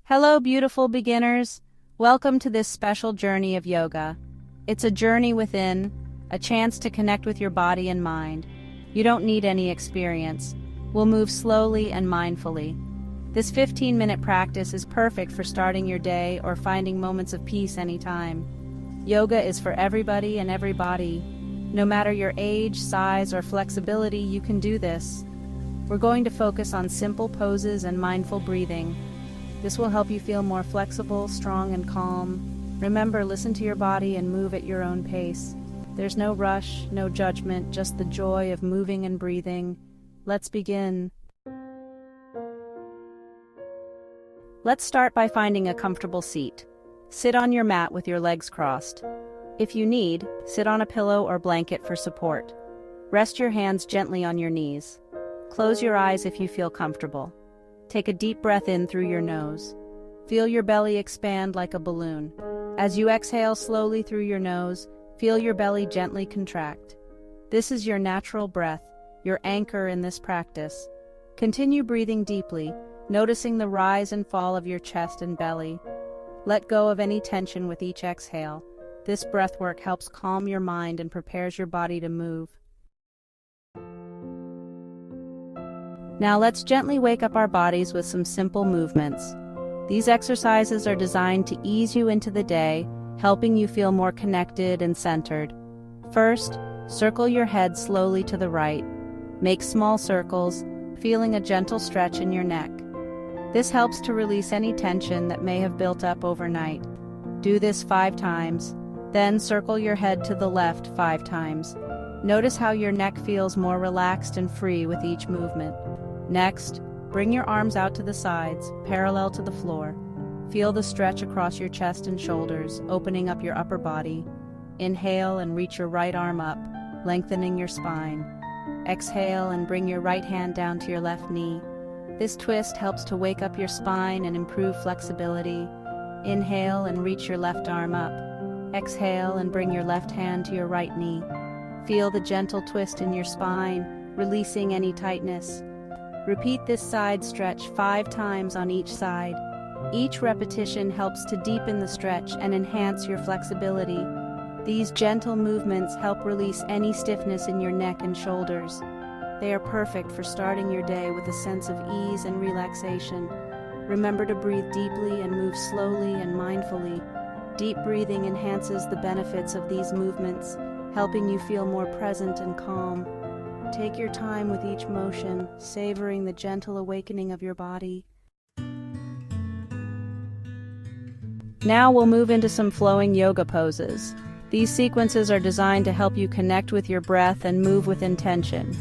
Hello, beautiful beginners. Welcome to this special journey of yoga. It's a journey within, a chance to connect with your body and mind. You don't need any experience. We'll move slowly and mindfully. This 15-minute practice is perfect for starting your day or finding moments of peace anytime. Yoga is for everybody and every body. No matter your age, size, or flexibility, you can do this. We're going to focus on simple poses and mindful breathing. This will help you feel more flexible, strong, and calm. Remember, listen to your body and move at your own pace. There's no rush, no judgment, just the joy of moving and breathing. Let's begin. Let's start by finding a comfortable seat. Sit on your mat with your legs crossed. If you need, sit on a pillow or blanket for support. Rest your hands gently on your knees. Close your eyes if you feel comfortable. Take a deep breath in through your nose. Feel your belly expand like a balloon. As you exhale slowly through your nose, feel your belly gently contract. This is your natural breath, your anchor in this practice. Continue breathing deeply, noticing the rise and fall of your chest and belly. Let go of any tension with each exhale. This breathwork helps calm your mind and prepares your body to move. Now let's gently wake up our bodies with some simple movements. These exercises are designed to ease you into the day, helping you feel more connected and centered. First, circle your head slowly to the right. Make small circles, feeling a gentle stretch in your neck. This helps to release any tension that may have built up overnight. Do this 5 times. Then circle your head to the left 5 times. Notice how your neck feels more relaxed and free with each movement. Next, bring your arms out to the sides, parallel to the floor. Feel the stretch across your chest and shoulders, opening up your upper body. Inhale and reach your right arm up, lengthening your spine. Exhale and bring your right hand down to your left knee. This twist helps to wake up your spine and improve flexibility. Inhale and reach your left arm up. Exhale and bring your left hand to your right knee. Feel the gentle twist in your spine, releasing any tightness. Repeat this side stretch 5 times on each side. Each repetition helps to deepen the stretch and enhance your flexibility. These gentle movements help release any stiffness in your neck and shoulders. They are perfect for starting your day with a sense of ease and relaxation. Remember to breathe deeply and move slowly and mindfully. Deep breathing enhances the benefits of these movements, helping you feel more present and calm. Take your time with each motion, savoring the gentle awakening of your body. Now we'll move into some flowing yoga poses. These sequences are designed to help you connect with your breath and move with intention.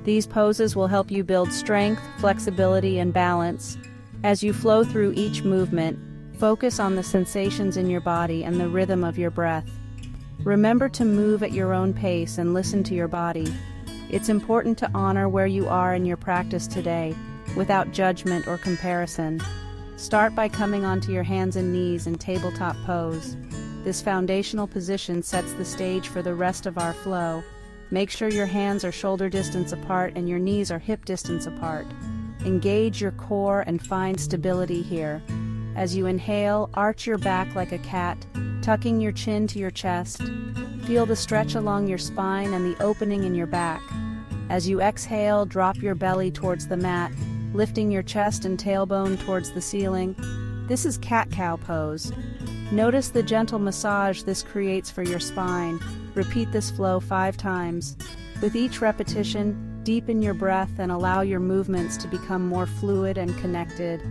These poses will help you build strength, flexibility, and balance. As you flow through each movement, focus on the sensations in your body and the rhythm of your breath. Remember to move at your own pace and listen to your body. It's important to honor where you are in your practice today, without judgment or comparison. Start by coming onto your hands and knees in tabletop pose. This foundational position sets the stage for the rest of our flow. Make sure your hands are shoulder distance apart and your knees are hip distance apart. Engage your core and find stability here. As you inhale, arch your back like a cat, tucking your chin to your chest. Feel the stretch along your spine and the opening in your back. As you exhale, drop your belly towards the mat, lifting your chest and tailbone towards the ceiling. This is cat-cow pose. Notice the gentle massage this creates for your spine. Repeat this flow 5 times. With each repetition, deepen your breath and allow your movements to become more fluid and connected.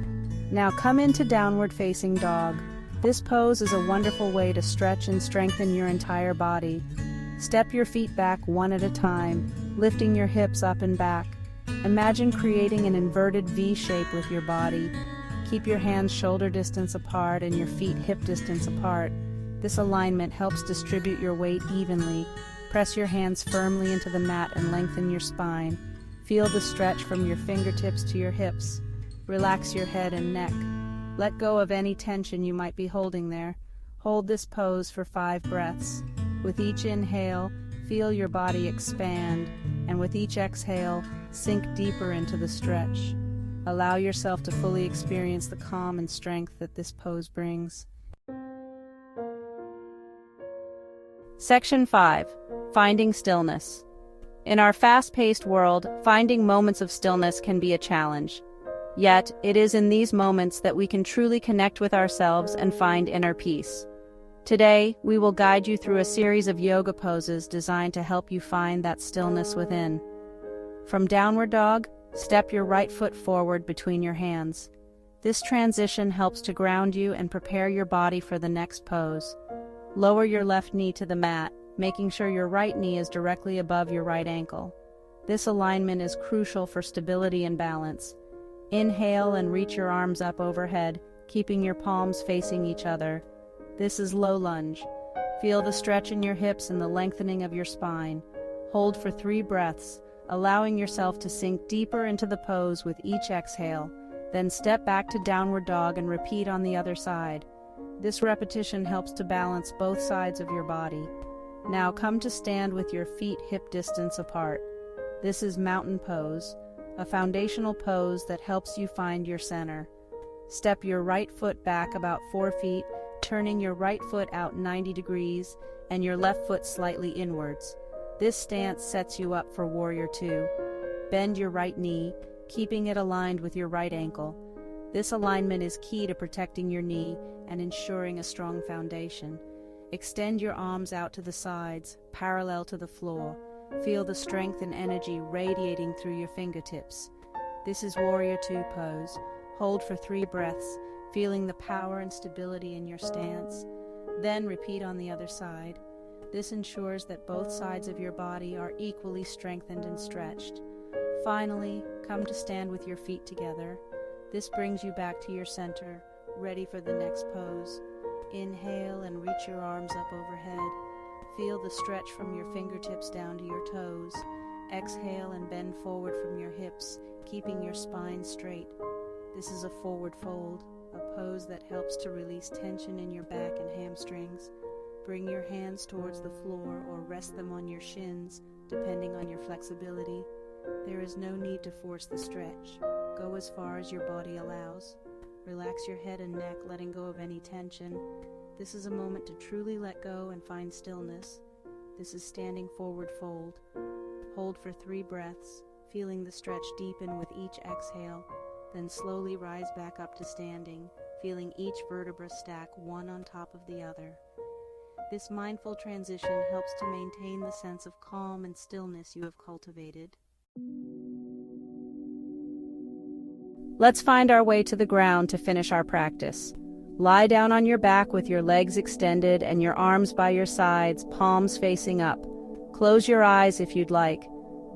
Now come into downward facing dog. This pose is a wonderful way to stretch and strengthen your entire body. Step your feet back one at a time, lifting your hips up and back. Imagine creating an inverted V shape with your body. Keep your hands shoulder distance apart and your feet hip distance apart. This alignment helps distribute your weight evenly. Press your hands firmly into the mat and lengthen your spine. Feel the stretch from your fingertips to your hips. Relax your head and neck. Let go of any tension you might be holding there. Hold this pose for 5 breaths. With each inhale, feel your body expand, and with each exhale, sink deeper into the stretch. Allow yourself to fully experience the calm and strength that this pose brings. Section 5. Finding stillness. In our fast-paced world, finding moments of stillness can be a challenge. Yet, it is in these moments that we can truly connect with ourselves and find inner peace. Today, we will guide you through a series of yoga poses designed to help you find that stillness within. From downward dog, step your right foot forward between your hands. This transition helps to ground you and prepare your body for the next pose. Lower your left knee to the mat, making sure your right knee is directly above your right ankle. This alignment is crucial for stability and balance. Inhale and reach your arms up overhead, keeping your palms facing each other. This is low lunge. Feel the stretch in your hips and the lengthening of your spine. Hold for 3 breaths, allowing yourself to sink deeper into the pose with each exhale. Then step back to downward dog and repeat on the other side. This repetition helps to balance both sides of your body. Now come to stand with your feet hip distance apart. This is mountain pose, a foundational pose that helps you find your center. Step your right foot back about 4 feet, turning your right foot out 90 degrees and your left foot slightly inwards. This stance sets you up for Warrior 2. Bend your right knee, keeping it aligned with your right ankle. This alignment is key to protecting your knee and ensuring a strong foundation. Extend your arms out to the sides, parallel to the floor. Feel the strength and energy radiating through your fingertips. This is Warrior 2 pose. Hold for 3 breaths, feeling the power and stability in your stance. Then repeat on the other side. This ensures that both sides of your body are equally strengthened and stretched. Finally, come to stand with your feet together. This brings you back to your center, ready for the next pose. Inhale and reach your arms up overhead. Feel the stretch from your fingertips down to your toes. Exhale and bend forward from your hips, keeping your spine straight. This is a forward fold, a pose that helps to release tension in your back and hamstrings. Bring your hands towards the floor or rest them on your shins, depending on your flexibility. There is no need to force the stretch. Go as far as your body allows. Relax your head and neck, letting go of any tension. This is a moment to truly let go and find stillness. This is standing forward fold. Hold for 3 breaths, feeling the stretch deepen with each exhale. Then slowly rise back up to standing, feeling each vertebra stack one on top of the other. This mindful transition helps to maintain the sense of calm and stillness you have cultivated. Let's find our way to the ground to finish our practice. Lie down on your back with your legs extended and your arms by your sides, palms facing up. Close your eyes if you'd like.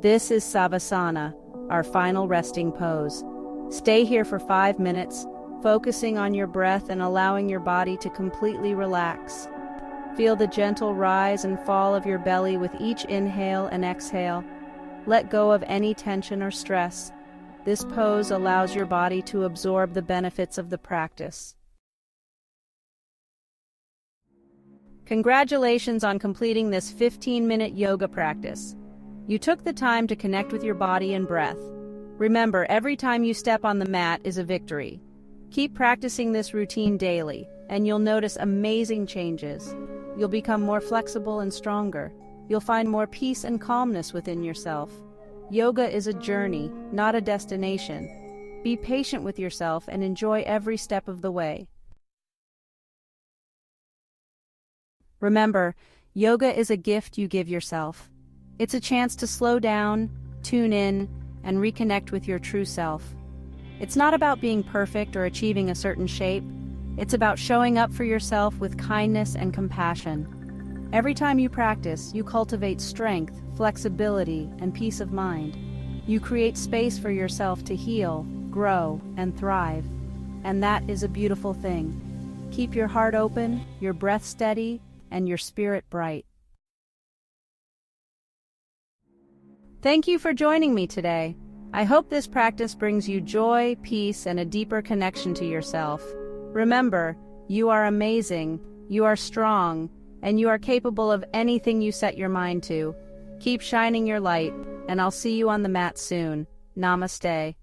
This is Savasana, our final resting pose. Stay here for 5 minutes, focusing on your breath and allowing your body to completely relax. Feel the gentle rise and fall of your belly with each inhale and exhale. Let go of any tension or stress. This pose allows your body to absorb the benefits of the practice. Congratulations on completing this 15-minute yoga practice. You took the time to connect with your body and breath. Remember, every time you step on the mat is a victory. Keep practicing this routine daily, and you'll notice amazing changes. You'll become more flexible and stronger. You'll find more peace and calmness within yourself. Yoga is a journey, not a destination. Be patient with yourself and enjoy every step of the way. Remember, yoga is a gift you give yourself. It's a chance to slow down, tune in, and reconnect with your true self. It's not about being perfect or achieving a certain shape. It's about showing up for yourself with kindness and compassion. Every time you practice, you cultivate strength, flexibility, and peace of mind. You create space for yourself to heal, grow, and thrive. And that is a beautiful thing. Keep your heart open, your breath steady, and your spirit bright. Thank you for joining me today. I hope this practice brings you joy, peace, and a deeper connection to yourself. Remember, you are amazing, you are strong, and you are capable of anything you set your mind to. Keep shining your light, and I'll see you on the mat soon. Namaste.